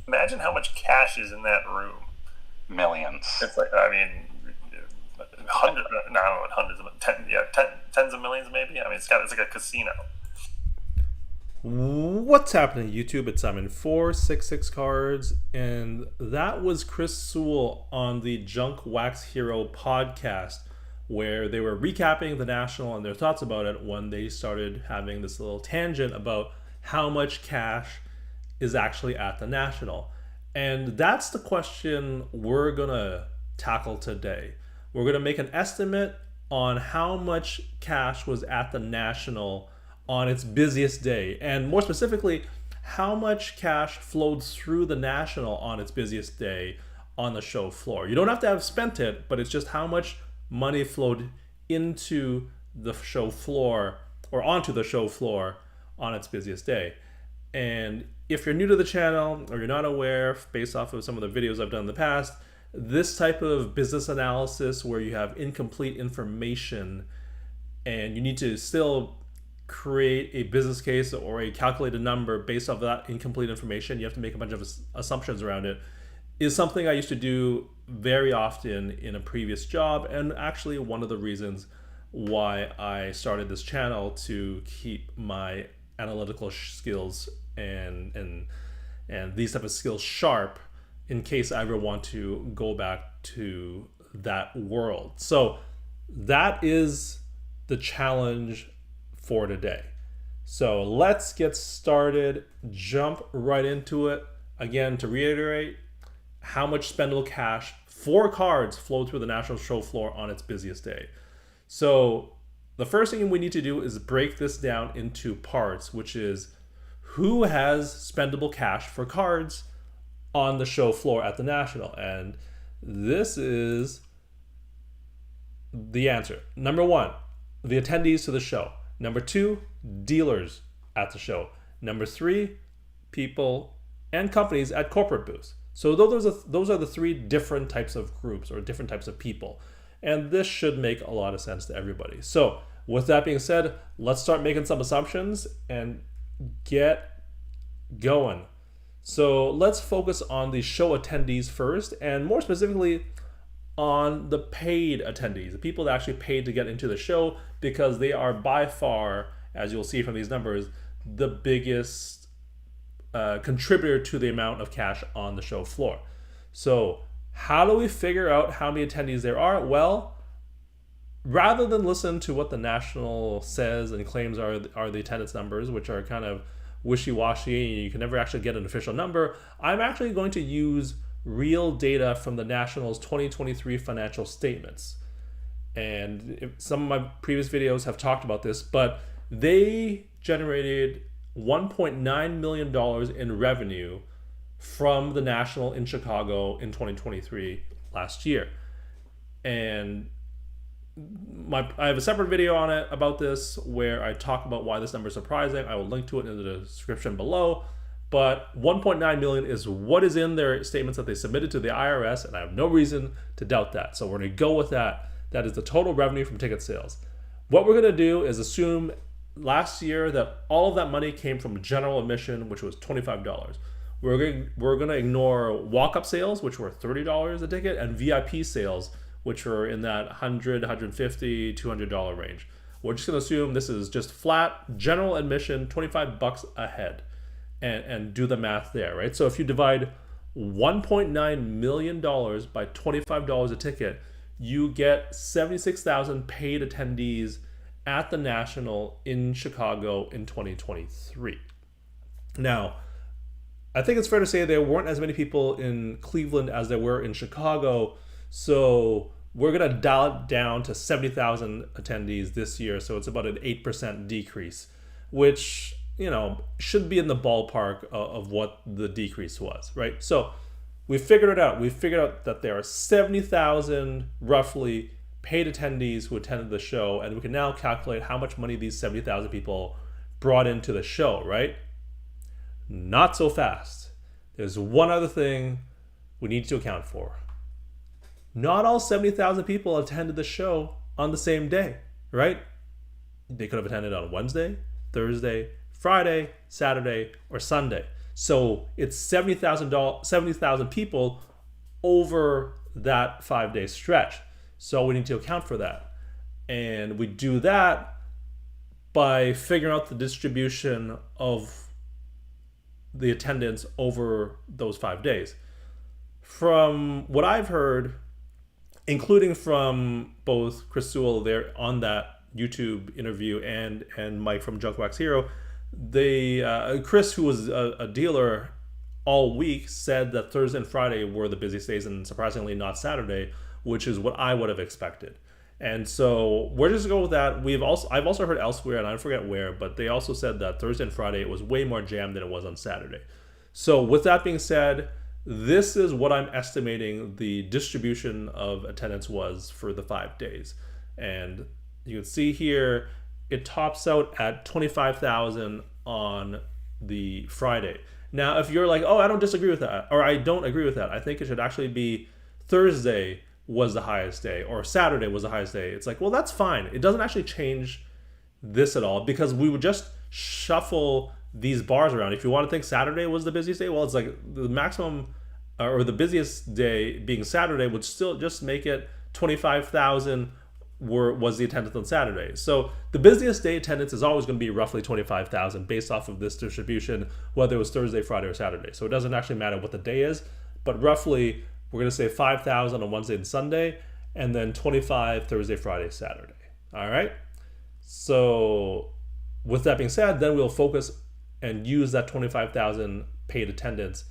Imagine how much cash is in that room. Millions. It's like, I mean, hundreds, no, I don't know what hundreds, but tens of millions maybe. I mean, it's like a casino. What's happening, YouTube? It's Simon466 Cards, and that was Chris Sewell on the Junk Wax Hero podcast, where they were recapping the National and their thoughts about it when they started having this little tangent about how much cash is actually at the National. And that's the question we're gonna tackle today. We're gonna make an estimate on how much cash was at the National on its busiest day, and more specifically, how much cash flowed through the National on its busiest day on the show floor. You don't have to have spent it, but it's just how much money flowed into the show floor or onto the show floor on its busiest day. And if you're new to the channel or you're not aware, based off of some of the videos I've done in the past, this type of business analysis where you have incomplete information and you need to still create a business case or a calculated number based off that incomplete information, you have to make a bunch of assumptions around it, is something I used to do very often in a previous job, and actually one of the reasons why I started this channel, to keep my analytical skills and these type of skills sharp in case I ever want to go back to that world. So that is the challenge for today. So let's get started, jump right into it. Again, to reiterate, how much spendable cash for cards flowed through the National show floor on its busiest day. So the first thing we need to do is break this down into parts, which is who has spendable cash for cards on the show floor at the National. And this is the answer. Number one, the attendees to the show. Number two, dealers at the show. Number three, people and companies at corporate booths. So those are the three different types of groups or different types of people. And this should make a lot of sense to everybody. So with that being said, let's start making some assumptions and get going. So let's focus on the show attendees first, and more specifically on the paid attendees, the people that actually paid to get into the show, because they are by far, as you'll see from these numbers, the biggest contributor to the amount of cash on the show floor. So how do we figure out how many attendees there are? Well, rather than listen to what the National says and claims are the attendance numbers, which are kind of wishy-washy and you can never actually get an official number, I'm actually going to use real data from the National's 2023 financial statements. And some of my previous videos have talked about this, but they generated $1.9 million in revenue from the National in Chicago in 2023 last year. And I have a separate video on it about this where I talk about why this number is surprising. I will link to it in the description below. But 1.9 million is what is in their statements that they submitted to the IRS, and I have no reason to doubt that. So we're going to go with that. That is the total revenue from ticket sales. What we're going to do is assume last year that all of that money came from general admission, which was $25. We're going to ignore walk-up sales, which were $30 a ticket, and VIP sales, which were in that $100, $150, $200 range. We're just going to assume this is just flat general admission, $25 a head, and do the math there, right? So if you divide $1.9 million by $25 a ticket, you get 76,000 paid attendees at the National in Chicago in 2023. Now, I think it's fair to say there weren't as many people in Cleveland as there were in Chicago, so we're going to dial it down to 70,000 attendees this year, so it's about an 8% decrease, which, you know, should be in the ballpark of what the decrease was, right? So we figured it out. We figured out that there are 70,000 roughly paid attendees who attended the show, and we can now calculate how much money these 70,000 people brought into the show, right? Not so fast. There's one other thing we need to account for. Not all 70,000 people attended the show on the same day, right? They could have attended on Wednesday, Thursday, Friday, Saturday, or Sunday. So it's $70,000 people over that 5-day stretch. So we need to account for that. And we do that by figuring out the distribution of the attendance over those 5 days. From what I've heard, including from both Chris Sewell there on that YouTube interview and Mike from Junk Wax Hero, Chris, who was a dealer all week, said that Thursday and Friday were the busiest days, and surprisingly not Saturday, which is what I would have expected. And so we're just going to go with that. I've also heard elsewhere, and I forget where, but they also said that Thursday and Friday it was way more jammed than it was on Saturday. So with that being said, this is what I'm estimating the distribution of attendance was for the 5 days. And you can see here, it tops out at 25,000 on the Friday. Now, if you're like, oh, I don't disagree with that, or I don't agree with that, I think it should actually be Thursday was the highest day, or Saturday was the highest day. It's like, well, that's fine. It doesn't actually change this at all, because we would just shuffle these bars around. If you want to think Saturday was the busiest day, well, it's like the maximum or the busiest day being Saturday would still just make it 25,000 was the attendance on Saturday. So the busiest day attendance is always going to be roughly 25,000 based off of this distribution, whether it was Thursday, Friday, or Saturday. So it doesn't actually matter what the day is, but roughly we're going to say 5,000 on Wednesday and Sunday, and then 25 Thursday, Friday, Saturday. All right. So with that being said, then we'll focus and use that 25,000 paid attendance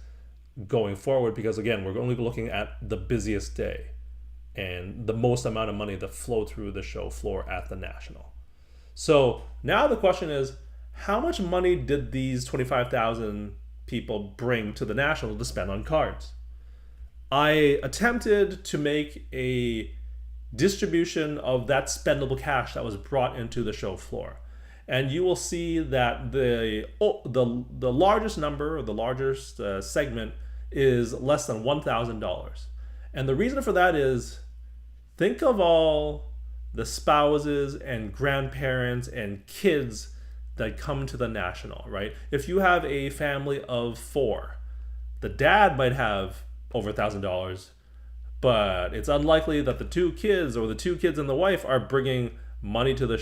going forward, because again, we're only looking at the busiest day and the most amount of money that flow through the show floor at the National. So now the question is, how much money did these 25,000 people bring to the National to spend on cards? I attempted to make a distribution of that spendable cash that was brought into the show floor. And you will see that the largest number, or the largest segment, is less than $1,000. And the reason for that is, think of all the spouses and grandparents and kids that come to the National, right? If you have a family of 4, the dad might have over $1,000, but it's unlikely that the 2 kids or the 2 kids and the wife are bringing money to the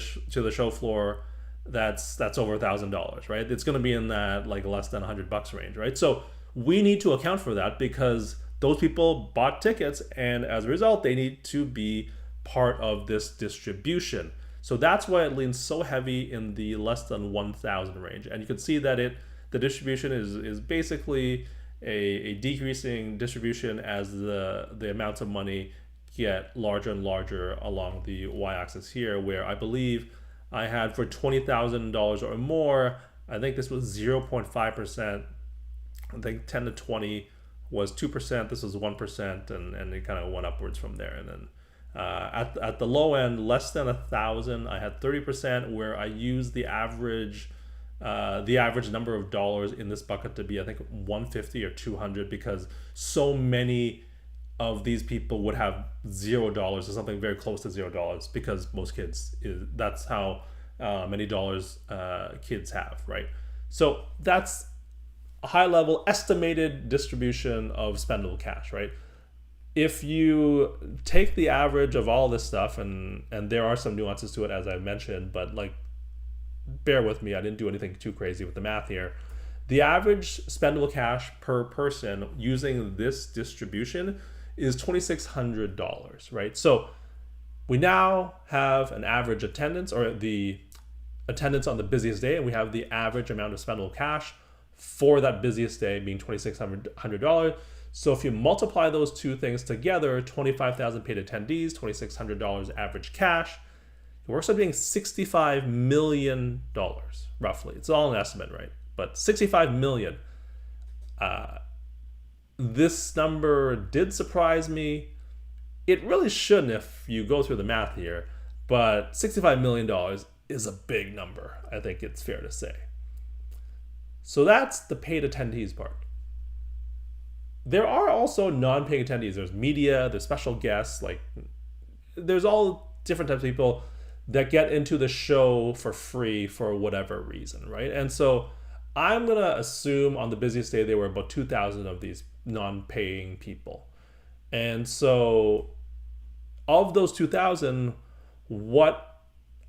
show floor that's over $1,000, right? It's going to be in that like less than $100 range, right? So we need to account for that, because those people bought tickets, and as a result, they need to be part of this distribution. So that's why it leans so heavy in the less than 1,000 range. And you can see that the distribution is basically a decreasing distribution as the amounts of money get larger and larger along the y-axis here, where I believe I had for $20,000 or more, I think this was 0.5%. I think 10 to 20 was 2%. This was 1%, and it kind of went upwards from there. And then at the low end, less than 1,000, I had 30%, where I used the average number of dollars in this bucket to be, I think, 150 or 200, because so many of these people would have $0 or something very close to $0, because most kids, that's how many dollars kids have, right? So that's a high level estimated distribution of spendable cash, right? If you take the average of all this stuff, and there are some nuances to it, as I mentioned, but like, bear with me, I didn't do anything too crazy with the math here. The average spendable cash per person using this distribution is $2,600, right? So we now have an average attendance, or the attendance on the busiest day, and we have the average amount of spendable cash for that busiest day being $2,600. So if you multiply those two things together, 25,000 paid attendees, $2,600 average cash, it works out being $65 million, roughly. It's all an estimate, right? But $65 million. This number did surprise me. It really shouldn't if you go through the math here, but $65 million is a big number, I think it's fair to say. So that's the paid attendees part. There are also non-paying attendees. There's media, there's special guests, like there's all different types of people that get into the show for free for whatever reason, right? And so I'm going to assume on the busiest day there were about 2,000 of these non-paying people. And so of those 2,000, what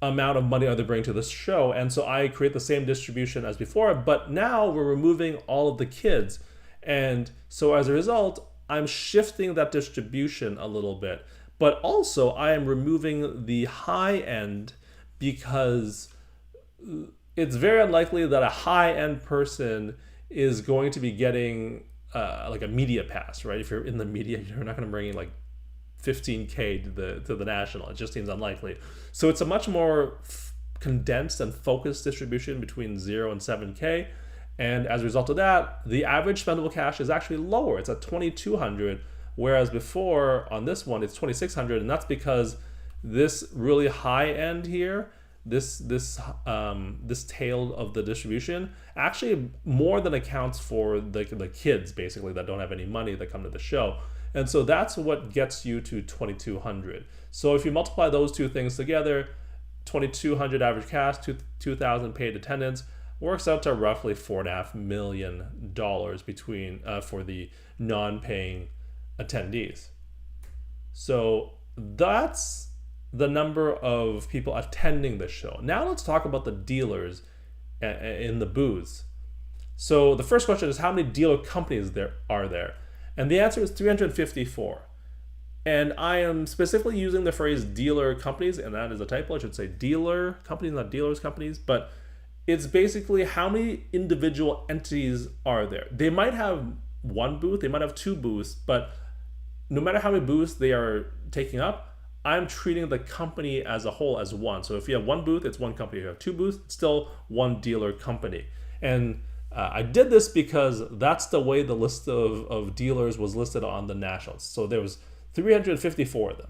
amount of money are they bringing to this show? And so I create the same distribution as before, but now we're removing all of the kids. And so as a result, I'm shifting that distribution a little bit. But also I am removing the high end because it's very unlikely that a high-end person is going to be getting like a media pass, right? If you're in the media, you're not going to bring in like 15K to the national. It just seems unlikely. So it's a much more condensed and focused distribution between 0 and 7K. And as a result of that, the average spendable cash is actually lower. It's at 2,200, whereas before on this one, it's 2,600. And that's because this really high end here, this tail of the distribution actually more than accounts for the kids basically that don't have any money that come to the show. And so that's what gets you to 2,200. So if you multiply those two things together, 2,200 average cash, 2,000 paid attendance, works out to roughly $4.5 million between for the non-paying attendees. So that's the number of people attending the show. Now let's talk about the dealers in the booths. So the first question is, how many dealer companies are there? And the answer is 354. And I am specifically using the phrase dealer companies, and that is a typo. I should say dealer companies, not dealers companies, but it's basically how many individual entities are there. They might have one booth, they might have two booths, but no matter how many booths they are taking up, I'm treating the company as a whole as one. So if you have one booth, it's one company. If you have two booths, it's still one dealer company. And I did this because that's the way the list of dealers was listed on the nationals. So there was 354 of them.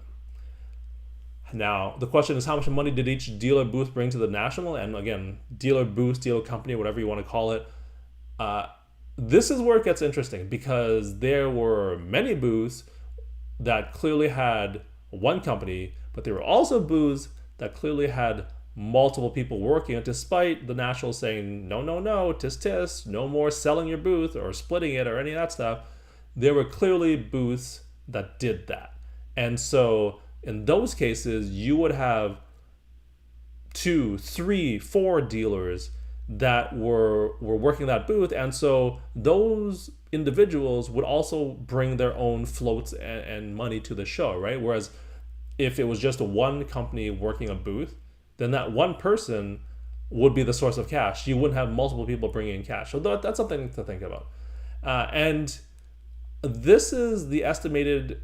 Now, the question is, how much money did each dealer booth bring to the national? And again, dealer booth, dealer company, whatever you want to call it. This is where it gets interesting because there were many booths that clearly had one company, but there were also booths that clearly had multiple people working. And despite the national saying, no, tis, no more selling your booth or splitting it or any of that stuff, there were clearly booths that did that. And so in those cases, you would have 2, 3, 4 dealers that were working that booth. And so those individuals would also bring their own floats and money to the show, right? Whereas if it was just one company working a booth, then that one person would be the source of cash. You wouldn't have multiple people bringing in cash. So that's something to think about. And this is the estimated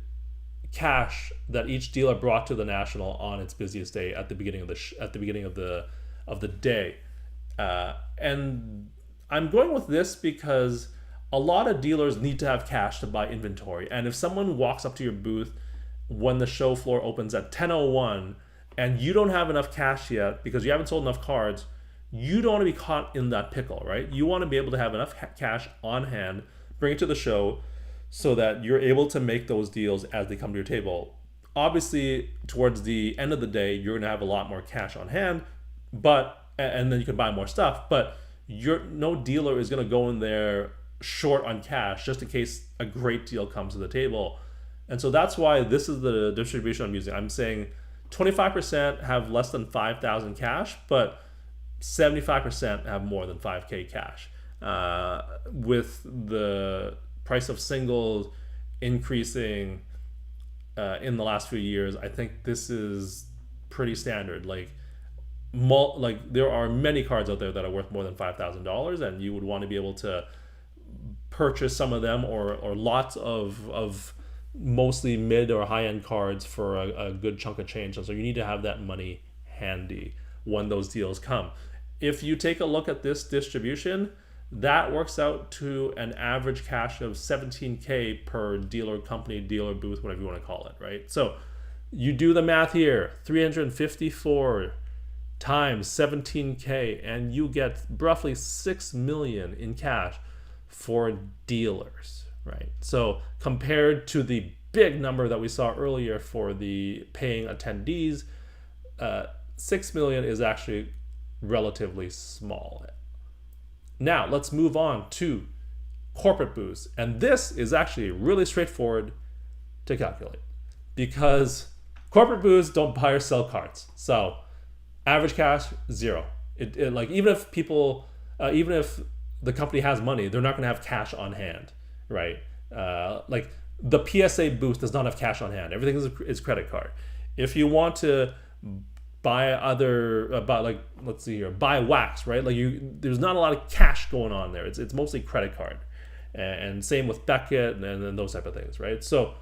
cash that each dealer brought to the national on its busiest day at the beginning of the day. And I'm going with this because a lot of dealers need to have cash to buy inventory. And if someone walks up to your booth when the show floor opens at 10:01 and you don't have enough cash yet because you haven't sold enough cards, you don't want to be caught in that pickle, right? You want to be able to have enough cash on hand, bring it to the show so that you're able to make those deals as they come to your table. Obviously, towards the end of the day, you're going to have a lot more cash on hand, and then you can buy more stuff, but no dealer is going to go in there short on cash just in case a great deal comes to the table. And so that's why this is the distribution I'm using. I'm saying 25% have less than 5,000 cash, but 75% have more than 5K cash. With the price of singles increasing in the last few years, I think this is pretty standard. Like there are many cards out there that are worth more than $5,000, and you would want to be able to purchase some of them or lots of mostly mid or high-end cards for a good chunk of change. And so you need to have that money handy when those deals come. If you take a look at this distribution, that works out to an average cash of 17K per dealer company, dealer booth, whatever you want to call it, right? So you do the math here, 354 times 17K, and you get roughly 6 million in cash for dealers, right? So compared to the big number that we saw earlier for the paying attendees, 6 million is actually relatively small. Now let's move on to corporate booths. And this is actually really straightforward to calculate because corporate booths don't buy or sell cards. So average cash, 0. Like even if people, even if the company has money, they're not going to have cash on hand, right? Like the PSA booth does not have cash on hand. Everything is credit card. If you want to buy let's see here, buy wax, right? Like there's not a lot of cash going on there. It's mostly credit card, and same with Beckett and those type of things, right? So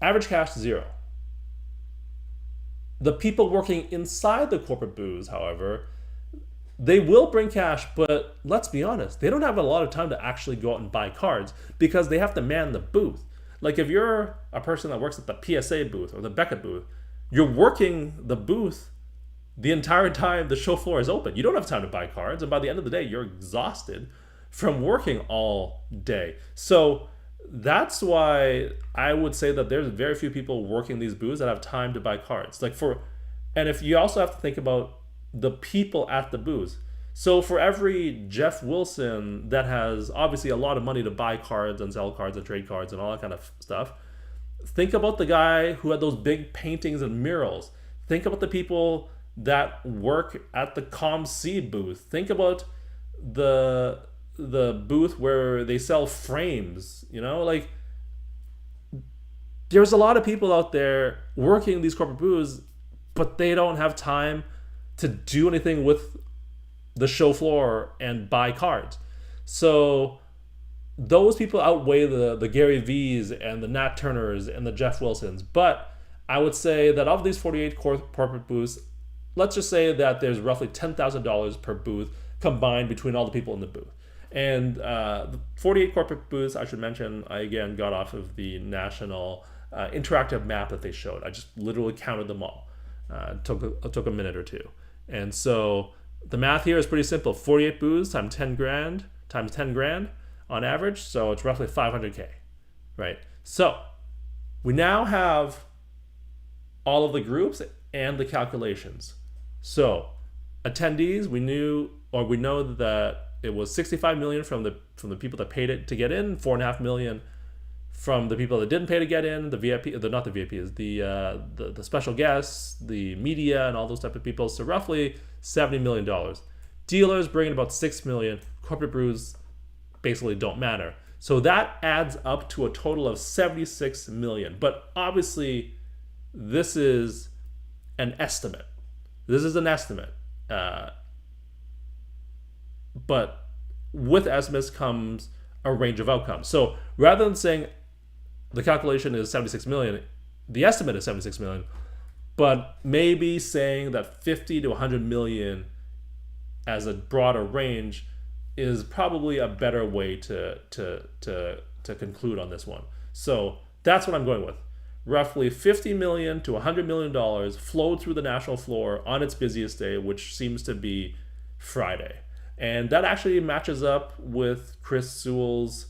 average cash, 0. The people working inside the corporate booths, however, they will bring cash, but let's be honest, they don't have a lot of time to actually go out and buy cards because they have to man the booth. Like if you're a person that works at the PSA booth or the Beckett booth, you're working the booth the entire time the show floor is open. You don't have time to buy cards, and by the end of the day, you're exhausted from working all day. So that's why I would say that there's very few people working these booths that have time to buy cards. And if you also have to think about the people at the booths. So for every Jeff Wilson that has obviously a lot of money to buy cards and sell cards and trade cards and all that kind of stuff, think about the guy who had those big paintings and murals. Think about the people that work at the ComC booth. Think about the booth where they sell frames, like there's a lot of people out there working these corporate booths, but they don't have time to do anything with the show floor and buy cards. So those people outweigh the Gary V's and the Nat Turners and the Jeff Wilsons. But I would say that of these 48 corporate booths, let's just say that there's roughly $10,000 per booth combined between all the people in the booth. And the 48 corporate booths, I should mention, I again got off of the national interactive map that they showed. I just literally counted them all. It took a minute or two. And so the math here is pretty simple. 48 booths times 10 grand on average. So it's roughly 500K, right? So we now have all of the groups and the calculations. So attendees, we know that it was 65 million from the people that paid it to get in, 4.5 million from the people that didn't pay to get in, the special guests, the media, and all those type of people. So roughly $70 million. Dealers bring in about 6 million. Corporate brews basically don't matter. So that adds up to a total of 76 million. But obviously, this is an estimate. But with estimates comes a range of outcomes. So rather than saying the calculation is 76 million, the estimate is 76 million, but maybe saying that 50 to 100 million as a broader range is probably a better way to conclude on this one. So that's what I'm going with. Roughly $50 million to $100 million flowed through the national floor on its busiest day, which seems to be Friday. And that actually matches up with Chris Sewell's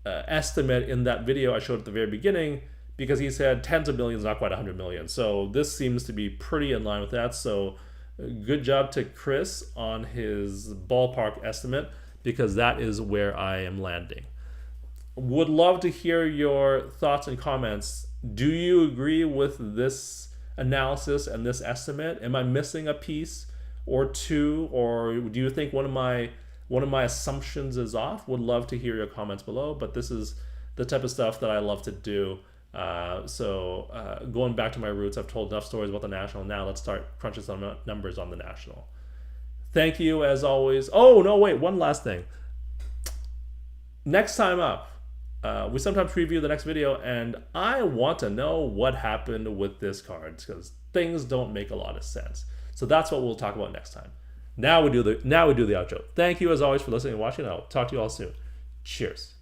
estimate in that video I showed at the very beginning, because he said tens of millions, not quite 100 million. So this seems to be pretty in line with that. So good job to Chris on his ballpark estimate, because that is where I am landing. Would love to hear your thoughts and comments. Do you agree with this analysis and this estimate? Am I missing a piece or two, or do you think one of my assumptions is off? Would love to hear your comments below, but this is the type of stuff that I love to do. So going back to my roots, I've told enough stories about the national. Now let's start crunching some numbers on the national. Thank you as always. Oh no, wait, one last thing. Next time up, we sometimes preview the next video, and I want to know what happened with this card, because things don't make a lot of sense. So that's what we'll talk about next time. Now we do the outro. Thank you as always for listening and watching. I'll talk to you all soon. Cheers.